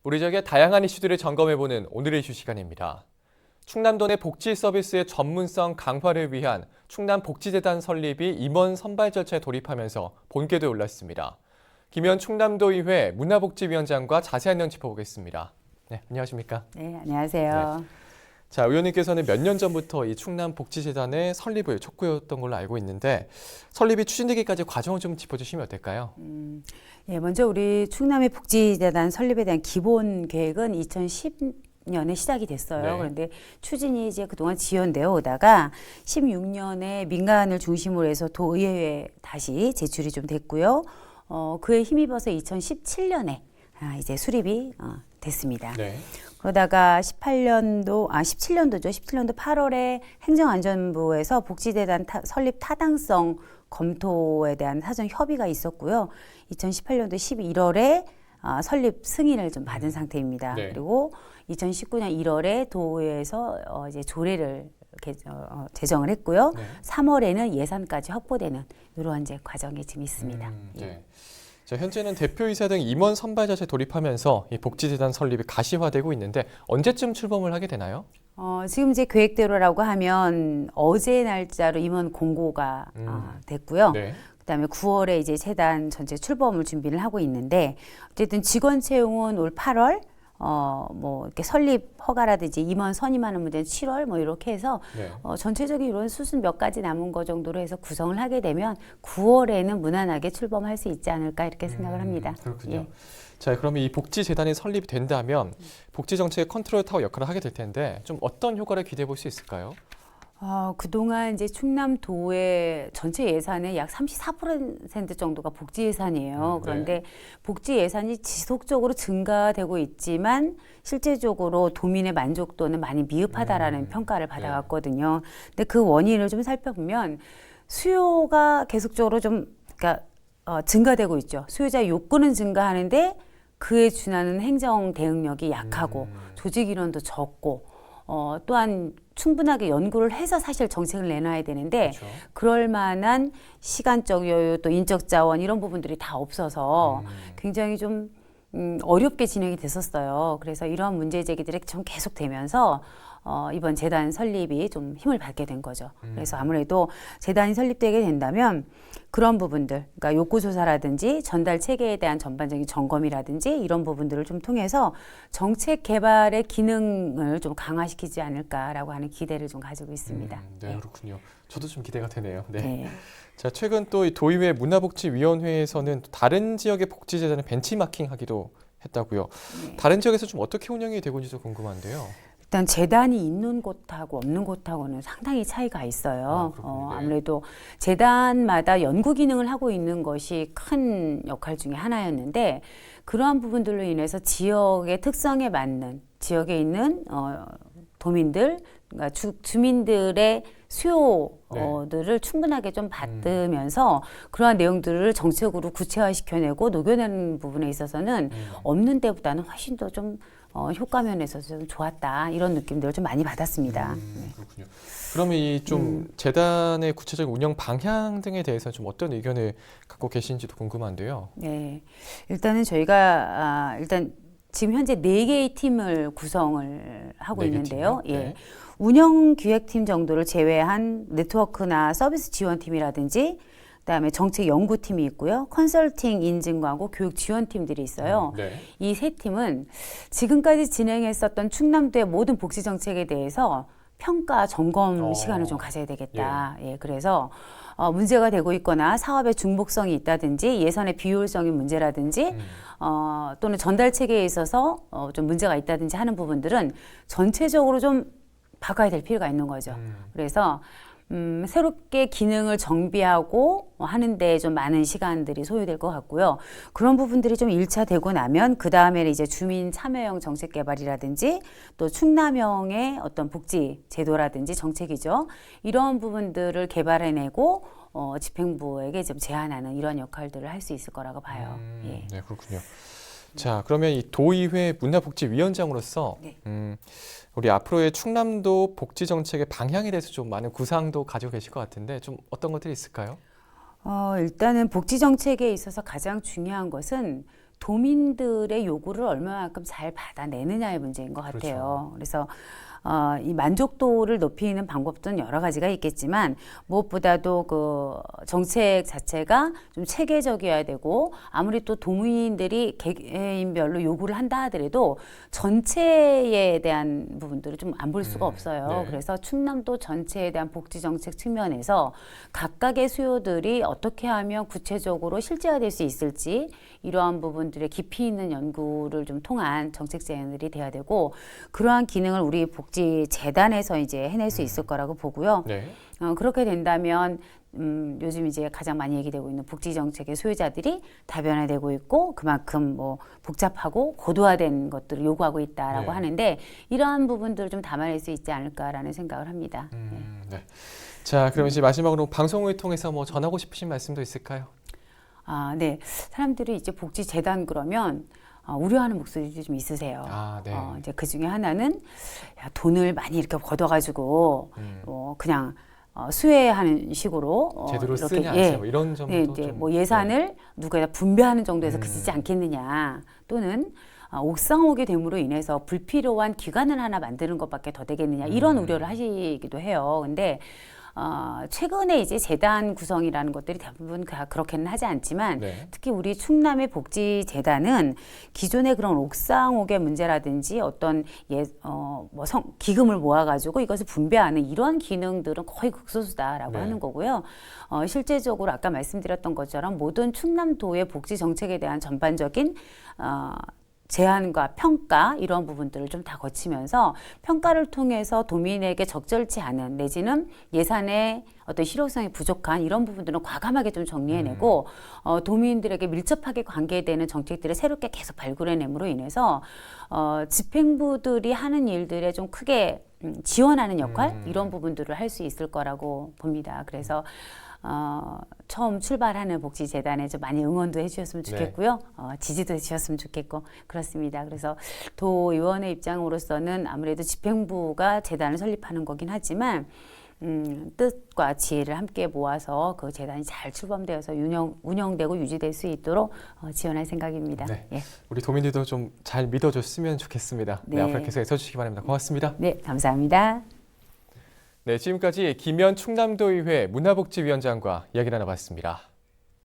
우리 지역의 다양한 이슈들을 점검해보는 오늘의 이슈 시간입니다. 충남도 내 복지 서비스의 전문성 강화를 위한 충남복지재단 설립이 임원 선발 절차에 돌입하면서 본궤도에 올랐습니다. 김현 충남도의회 문화복지위원장과 자세한 내용 짚어보겠습니다. 네, 안녕하십니까? 네, 안녕하세요. 네. 자, 의원님께서는 몇 년 전부터 이 충남복지재단의 설립을 촉구했던 걸로 알고 있는데 설립이 추진되기까지 과정을 좀 짚어주시면 어떨까요? 예, 먼저 우리 충남의 복지재단 설립에 대한 기본 계획은 2010년에 시작이 됐어요. 네. 그런데 추진이 이제 그동안 지연되어 오다가 16년에 민간을 중심으로 해서 도의회에 다시 제출이 좀 됐고요. 그에 힘입어서 2017년에 이제 수립이 됐습니다. 네. 그러다가 17년도죠. 17년도 8월에 행정안전부에서 복지재단 설립 타당성 검토에 대한 사전 협의가 있었고요. 2018년도 11월에 설립 승인을 좀 받은 상태입니다. 네. 그리고 2019년 1월에 도의회에서 이제 조례를 제정을 했고요. 네. 3월에는 예산까지 확보되는 이러한 이제 과정이 지금 있습니다. 네. 자, 현재는 대표이사 등 임원 선발 자체에 돌입하면서 이 복지재단 설립이 가시화되고 있는데 언제쯤 출범을 하게 되나요? 지금 이제 계획대로라고 하면 어제 날짜로 임원 공고가 됐고요. 네. 그다음에 9월에 이제 재단 전체 출범을 준비를 하고 있는데 어쨌든 직원 채용은 올 8월 뭐 이렇게 설립 허가라든지 임원 선임하는 문제는 7월 뭐 이렇게 해서 네. 전체적인 이런 수순 몇 가지 남은 거 정도로 해서 구성을 하게 되면 9월에는 무난하게 출범할 수 있지 않을까 이렇게 생각을 합니다. 그렇군요. 예. 자, 그러면 이 복지재단이 설립이 된다면 복지 정책의 컨트롤 타워 역할을 하게 될 텐데 좀 어떤 효과를 기대해 볼 수 있을까요? 그동안 이제 충남도의 전체 예산의 약 34% 정도가 복지 예산이에요. 그런데 복지 예산이 지속적으로 증가되고 있지만 실제적으로 도민의 만족도는 많이 미흡하다라는 평가를 받아왔거든요. 근데 그 원인을 좀 살펴보면 수요가 계속적으로 좀 그러니까 증가되고 있죠. 수요자 욕구는 증가하는데 그에 준하는 행정 대응력이 약하고 조직 인원도 적고 또한 충분하게 연구를 해서 사실 정책을 내놔야 되는데 그렇죠. 그럴 만한 시간적 여유 또 인적 자원 이런 부분들이 다 없어서 굉장히 좀 어렵게 진행이 됐었어요. 그래서 이러한 문제 제기들이 좀 계속되면서 이번 재단 설립이 좀 힘을 받게 된 거죠. 그래서 아무래도 재단이 설립되게 된다면 그런 부분들, 그러니까 욕구 조사라든지 전달 체계에 대한 전반적인 점검이라든지 이런 부분들을 좀 통해서 정책 개발의 기능을 좀 강화시키지 않을까라고 하는 기대를 좀 가지고 있습니다. 네, 그렇군요. 저도 좀 기대가 되네요. 네. 네. 자, 최근 또 이 도의회 문화복지위원회에서는 또 다른 지역의 복지재단을 벤치마킹하기도 했다고요. 네. 다른 지역에서 좀 어떻게 운영이 되고 있는지 궁금한데요. 일단 재단이 있는 곳하고 없는 곳하고는 상당히 차이가 있어요. 그렇군요. 네. 아무래도 재단마다 연구 기능을 하고 있는 것이 큰 역할 중에 하나였는데 그러한 부분들로 인해서 지역의 특성에 맞는 지역에 있는 도민들, 그러니까 주민들의 수요들을 충분하게 좀 받으면서 그러한 내용들을 정책으로 구체화시켜내고 녹여내는 부분에 있어서는 없는 데보다는 훨씬 더 좀 효과 면에서 좀 좋았다 이런 느낌들을 좀 많이 받았습니다. 그렇군요. 그러면 이 좀 재단의 구체적인 운영 방향 등에 대해서 좀 어떤 의견을 갖고 계신지도 궁금한데요. 네, 일단은 저희가 일단 지금 현재 4개의 팀을 구성을 하고 4개 있는데요. 팀이요? 예. 네. 운영 기획팀 정도를 제외한 네트워크나 서비스 지원팀이라든지 그다음에 정책 연구팀이 있고요. 컨설팅 인증과고 교육 지원팀들이 있어요. 네. 이 세 팀은 지금까지 진행했었던 충남도의 모든 복지 정책에 대해서 평가 점검 시간을 좀 가져야 되겠다. 예, 그래서 문제가 되고 있거나 사업의 중복성이 있다든지 예산의 비효율성인 문제라든지 또는 전달 체계에 있어서 좀 문제가 있다든지 하는 부분들은 전체적으로 좀 바꿔야 될 필요가 있는 거죠. 그래서 새롭게 기능을 정비하고 하는데 좀 많은 시간들이 소요될 것 같고요. 그런 부분들이 좀 1차 되고 나면 그 다음에는 이제 주민 참여형 정책 개발이라든지 또 충남형의 어떤 복지 제도라든지 정책이죠. 이런 부분들을 개발해내고 집행부에게 좀 제안하는 이런 역할들을 할 수 있을 거라고 봐요. 예. 네, 그렇군요. 자, 그러면 이 도의회 문화복지위원장으로서 네. 우리 앞으로의 충남도 복지 정책의 방향에 대해서 좀 많은 구상도 가지고 계실 것 같은데 좀 어떤 것들이 있을까요? 일단은 복지 정책에 있어서 가장 중요한 것은 도민들의 요구를 얼마만큼 잘 받아내느냐의 문제인 것 같아요. 그래서 이 만족도를 높이는 방법들은 여러 가지가 있겠지만 무엇보다도 그 정책 자체가 좀 체계적이어야 되고 아무리 또 도민들이 개인별로 요구를 한다 하더라도 전체에 대한 부분들을 좀 안 볼 수가 없어요. 네. 그래서 충남도 전체에 대한 복지 정책 측면에서 각각의 수요들이 어떻게 하면 구체적으로 실제화될 수 있을지 이러한 부분들의 깊이 있는 연구를 좀 통한 정책 제안들이 돼야 되고 그러한 기능을 우리 복지재단에서 이제 해낼 수 있을 거라고 보고요. 네. 그렇게 된다면 요즘 이제 가장 많이 얘기되고 있는 복지 정책의 소유자들이 다변화되고 있고 그만큼 뭐 복잡하고 고도화된 것들을 요구하고 있다라고 네. 하는데 이러한 부분들을 좀 담아낼 수 있지 않을까라는 생각을 합니다. 네. 자, 그럼 이제 마지막으로 방송을 통해서 뭐 전하고 싶으신 말씀도 있을까요? 네. 사람들이 이제 복지재단 그러면 우려하는 목소리도 좀 있으세요. 네. 이제 그 중에 하나는 야, 돈을 많이 이렇게 걷어가지고 그냥 수혜하는 식으로 제대로 이렇게 쓰냐 안 쓰냐 뭐 이런 점도 네, 이제 좀, 뭐 예산을 누구에다 분배하는 정도에서 그치지 않겠느냐 또는 옥상옥이 됨으로 인해서 불필요한 기관을 하나 만드는 것밖에 더 되겠느냐 이런 우려를 하시기도 해요. 근데 최근에 이제 재단 구성이라는 것들이 대부분 그렇게는 하지 않지만 네. 특히 우리 충남의 복지재단은 기존의 그런 옥상옥의 문제라든지 어떤 기금을 모아가지고 이것을 분배하는 이러한 기능들은 거의 극소수다라고 네. 하는 거고요. 실제적으로 아까 말씀드렸던 것처럼 모든 충남도의 복지 정책에 대한 전반적인 제안과 평가 이런 부분들을 좀 다 거치면서 평가를 통해서 도민에게 적절치 않은 내지는 예산의 어떤 실효성이 부족한 이런 부분들은 과감하게 좀 정리해내고 도민들에게 밀접하게 관계되는 정책들을 새롭게 계속 발굴해냄으로 인해서 집행부들이 하는 일들에 좀 크게 지원하는 역할 이런 부분들을 할 수 있을 거라고 봅니다. 그래서 처음 출발하는 복지재단에 좀 많이 응원도 해주셨으면 좋겠고요. 지지도 해주셨으면 좋겠고 그렇습니다. 그래서 도의원의 입장으로서는 아무래도 집행부가 재단을 설립하는 거긴 하지만 뜻과 지혜를 함께 모아서 그 재단이 잘 출범되어서 운영되고 유지될 수 있도록 지원할 생각입니다. 네. 예. 우리 도민들도 좀 잘 믿어줬으면 좋겠습니다. 네, 네. 앞으로 계속 애써주시기 바랍니다. 고맙습니다. 네, 감사합니다. 네, 지금까지 김현 충남도의회 문화복지위원장과 이야기 나눠봤습니다.